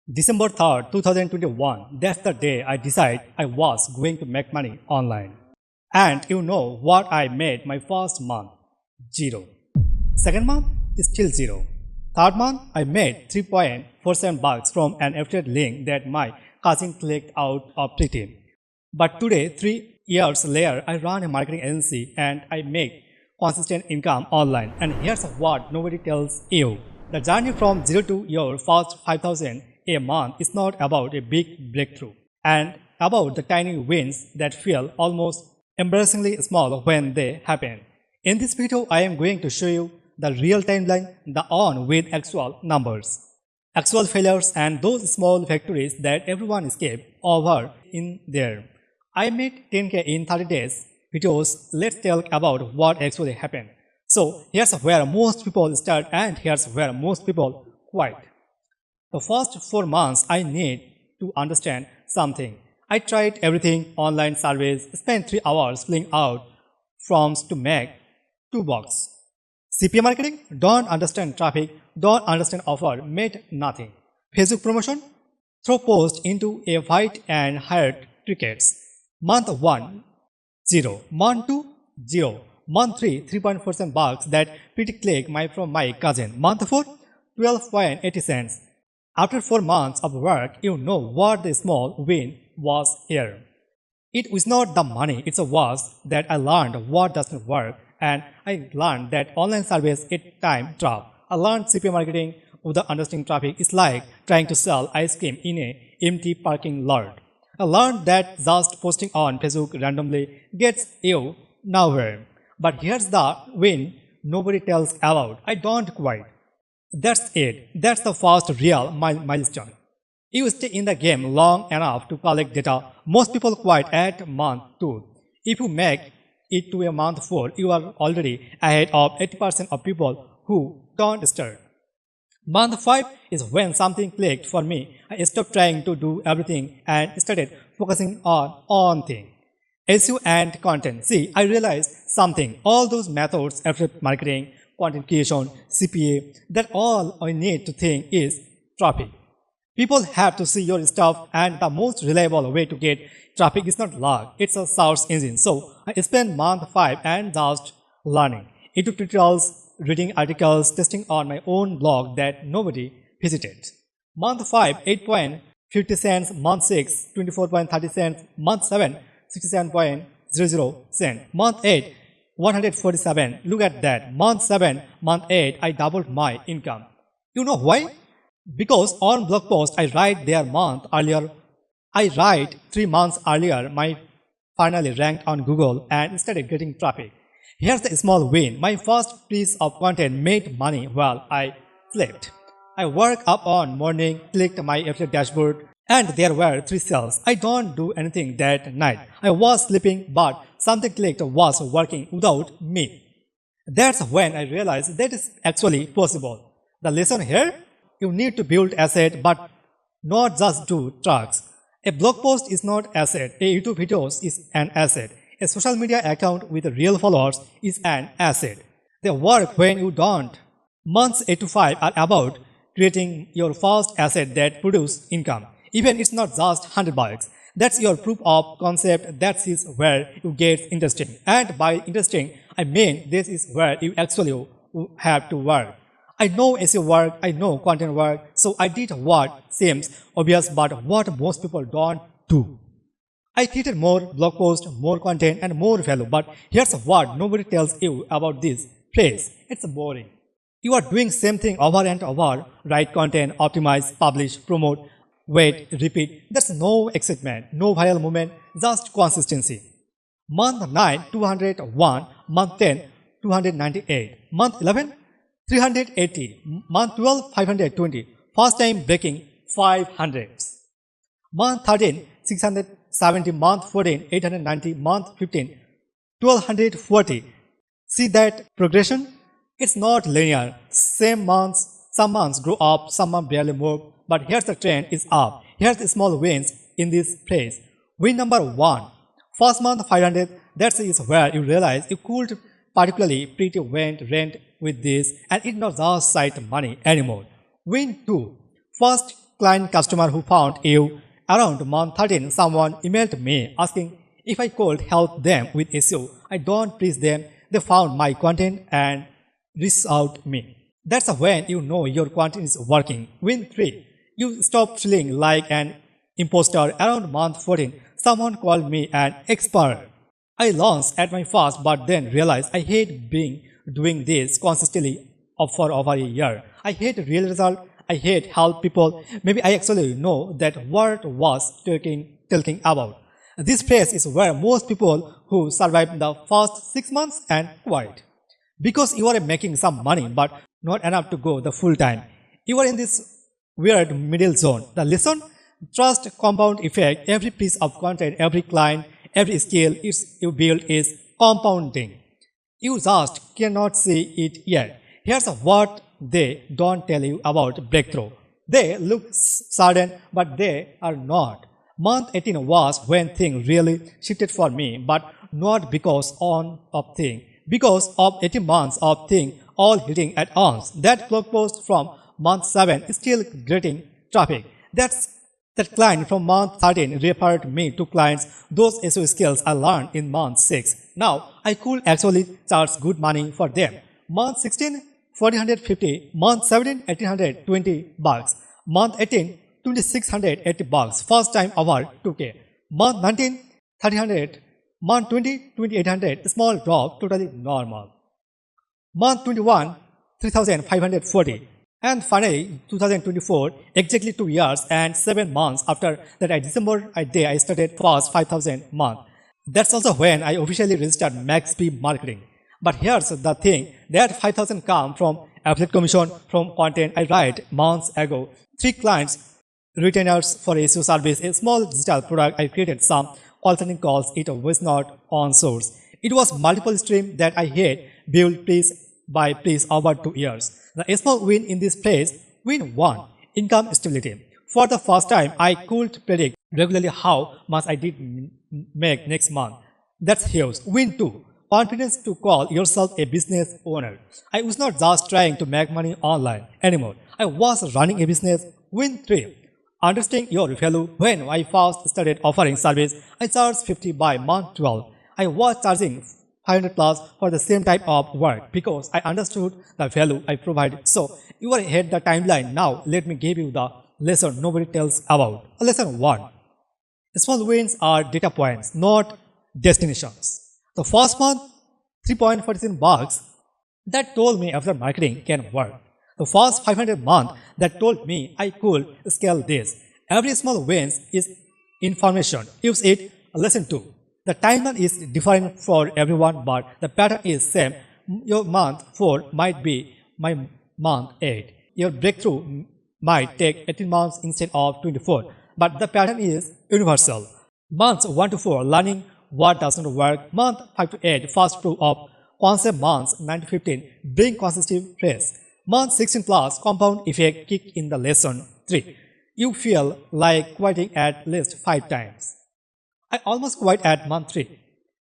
December 3rd, 2021, that's the day I decided I was going to make money online. And you know what I made my first month? Zero. Second month is still zero. Third month, I made 3.47 bucks from an affiliate link that my cousin clicked out of pretty. But today, 3 years later, I run a marketing agency and I make consistent income online. And here's what nobody tells you. The journey from zero to your first 5,000 a month is not about a big breakthrough and about the tiny wins that feel almost embarrassingly small when they happen. In this video, I am going to show you the real timeline, the on with actual numbers, actual failures and those small victories that everyone skips over in there. I made 10k in 30 days videos. Let's talk about what actually happened. So here's where most people start and here's where most people quit. The first 4 months I need to understand something. I tried everything, online surveys, spent 3 hours filling out forms to make $2. CPA marketing, don't understand traffic, don't understand offer, made nothing. Facebook promotion, throw post into a white and hired crickets. Month 1, 0. Month 2, 0. Month 3, 3.4 bucks that pretty click from my cousin. Month 4, 12.80 cents. After 4 months of work, you know what the small win was here. It was not the money, it was that I learned what doesn't work and I learned that online service at time drop. I learned CPA marketing without understanding traffic is like trying to sell ice cream in an empty parking lot. I learned that just posting on Facebook randomly gets you nowhere. But here's the win nobody tells about. I don't quit. That's it. That's the first real milestone. You stay in the game long enough to collect data. Most people quit at month 2. If you make it to a month 4, you are already ahead of 80% of people who don't start. Month 5 is when something clicked for me. I stopped trying to do everything and started focusing on one thing. SEO and content. See, I realized something. All those methods, affiliate marketing, content creation, CPA, that all I need to think is traffic. People have to see your stuff and the most reliable way to get traffic is not log, it's a search engine. So I spent month 5 and just learning, YouTube tutorials, reading articles, testing on my own blog that nobody visited. Month 5, 8.50 cents, month 6, 24.30 cents, month 7, 67.00 cents, month 8, 147. Look at that. Month 7, month 8, I doubled my income. You know why? Because on blog post, I write their month earlier. I write 3 months earlier, my finally ranked on Google and started getting traffic. Here's the small win. My first piece of content made money while I slept. I woke up on morning, clicked my affiliate dashboard, and there were 3 sales. I don't do anything that night. I was sleeping, but something clicked was working without me. That's when I realized that is actually possible. The lesson here? You need to build asset, but not just do trucks. A blog post is not asset. A YouTube video is an asset. A social media account with real followers is an asset. They work when you don't. Months 8 to 5 are about creating your first asset that produces income. Even it's not just 100 bucks. That's your proof of concept. That is where you get interesting. And by interesting, I mean this is where you actually have to work. I know SEO work, I know content work, so I did what seems obvious but what most people don't do. I created more blog posts, more content and more value, but here's what nobody tells you about this phrase. It's boring. You are doing same thing over and over, write content, optimize, publish, promote, wait, repeat. There's no excitement, no viral movement, just consistency. Month 9, 201, month 10, 298, month 11, 380, month 12, 520, first time breaking 500s. Month 13, 670, month 14, 890, month 15, 1240. See that progression? It's not linear. Some months grow up, some months barely move, but here's the trend is up. Here's the small wins in this place. Win number 1. First month 500, that is where you realize you could particularly pretty went rent with this and it's not just site money anymore. Win 2. First client customer who found you. Around month 13, someone emailed me asking if I could help them with issue. I don't please them. They found my content and reached out me. That's when you know your content is working. Win 3. You stop feeling like an imposter. Around month 14, someone called me an expert. I launched at my first but then realized I hate doing this consistently for over a year. I hate real result. I hate help people. Maybe I actually know that what was talking about. This phase is where most people who survive the first 6 months and quit. Because you are making some money but not enough to go the full time. You are in this weird middle zone. The lesson? Trust compound effect. Every piece of content, every client, every skill you build is compounding. You just cannot see it yet. Here's what they don't tell you about breakthrough. They look sudden, but they are not. Month 18 was when things really shifted for me, but not because of 18 months of things all hitting at once. That blog post from month 7 is still getting traffic. That client from month 13 referred me to clients. Those SEO skills I learned in month 6. Now I could actually charge good money for them. Month 16, $1,450. Month 17, $1,820. Month 18, $2,680. First time over $2K. Month 19, $1,300. Month 20, $2,800. Small drop, totally normal. Month 21, $3,540. And finally, 2024, exactly 2 years and 7 months after that, I started first 5,000 month. That's also when I officially registered MaxP Marketing. But here's the thing, that 5,000 come from affiliate commission from content I write months ago. 3 clients, retainers for SEO service, a small digital product I created, some alternate calls. It was not on source. It was multiple stream that I had built piece by piece over 2 years. The small win in this phase, win 1, income stability. For the first time, I could predict regularly how much I did make next month. That's huge. Win 2, confidence to call yourself a business owner. I was not just trying to make money online anymore. I was running a business. Win 3, understanding your value. When I first started offering service, I charged 50 by month 12. I was charging 500 plus for the same type of work because I understood the value I provided. So you are ahead the timeline. Now let me give you the lesson nobody tells about. Lesson 1. Small wins are data points, not destinations. The first month, $3.47 that told me affiliate marketing can work. The first 500 month that told me I could scale this. Every small wins is information. Use it. Lesson 2. The timeline is different for everyone, but the pattern is same. Your month 4 might be my month 8. Your breakthrough might take 18 months instead of 24, but the pattern is universal. Months 1 to 4, learning what doesn't work. Month 5 to 8, first proof of concept. Months 9 to 15, bring consistent praise. Month 16 plus, compound effect kick in. The lesson 3. You feel like quitting at least 5 times. I almost quit at month 3.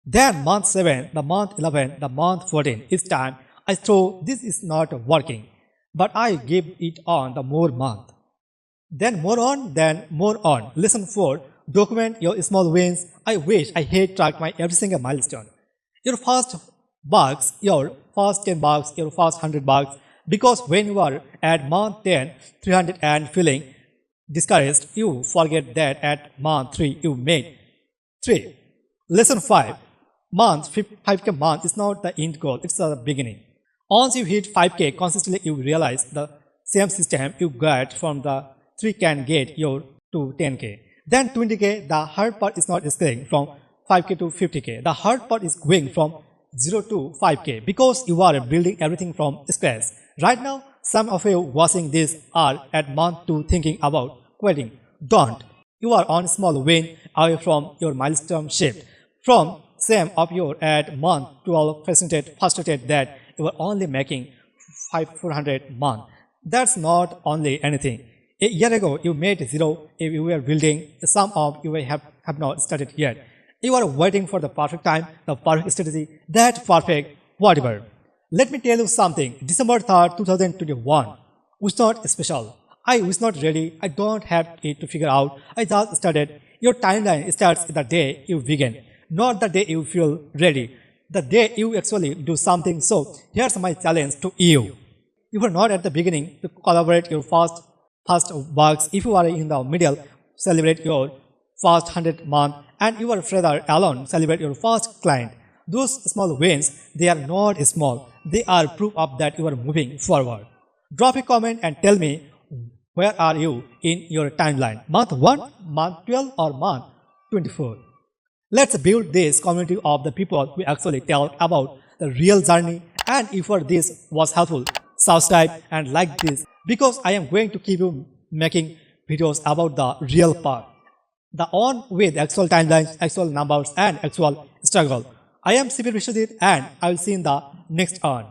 Then month 7, the month 11, the month 14. Each time I throw this is not working, but I give it on the more month. Then more on. Lesson 4. Document your small wins. I wish I had tracked my every single milestone. Your first bucks, your first $10, your first $100. Because when you are at month 10, 300 and feeling discouraged, you forget that at month 3 you made 3. Lesson 5. 5K month is not the end goal, it's the beginning. Once you hit 5K consistently, you realize the same system you got from the 3 can get you to 10K. Then 20K, the hard part is not scaling from 5K to 50K. The hard part is going from 0 to 5K because you are building everything from scratch. Right now, some of you watching this are at month 2 thinking about quitting. Don't. You are on small win away from your milestone shift. From some of you at month 12 frustrated that you are only making 400 month. That's not only anything. A year ago you made 0 if you were building. Some of you have not started yet. You are waiting for the perfect time, the perfect strategy, that perfect whatever. Let me tell you something. December 3rd, 2021 was not special. I was not ready. I don't have it to figure out. I just started. Your timeline starts the day you begin, not the day you feel ready. The day you actually do something. So here's my challenge to you. You are not at the beginning to collaborate your first bugs. If you are in the middle, celebrate your first 100 month, and you are further alone, celebrate your first client. Those small wins, they are not small. They are proof of that you are moving forward. Drop a comment and tell me where are you in your timeline. Month 1, month 12 or month 24. Let's build this community of the people who actually tell about the real journey. And if this was helpful, subscribe and like this, because I am going to keep you making videos about the real part. The one with actual timelines, actual numbers and actual struggle. I am Bisho and I will see you in the next one.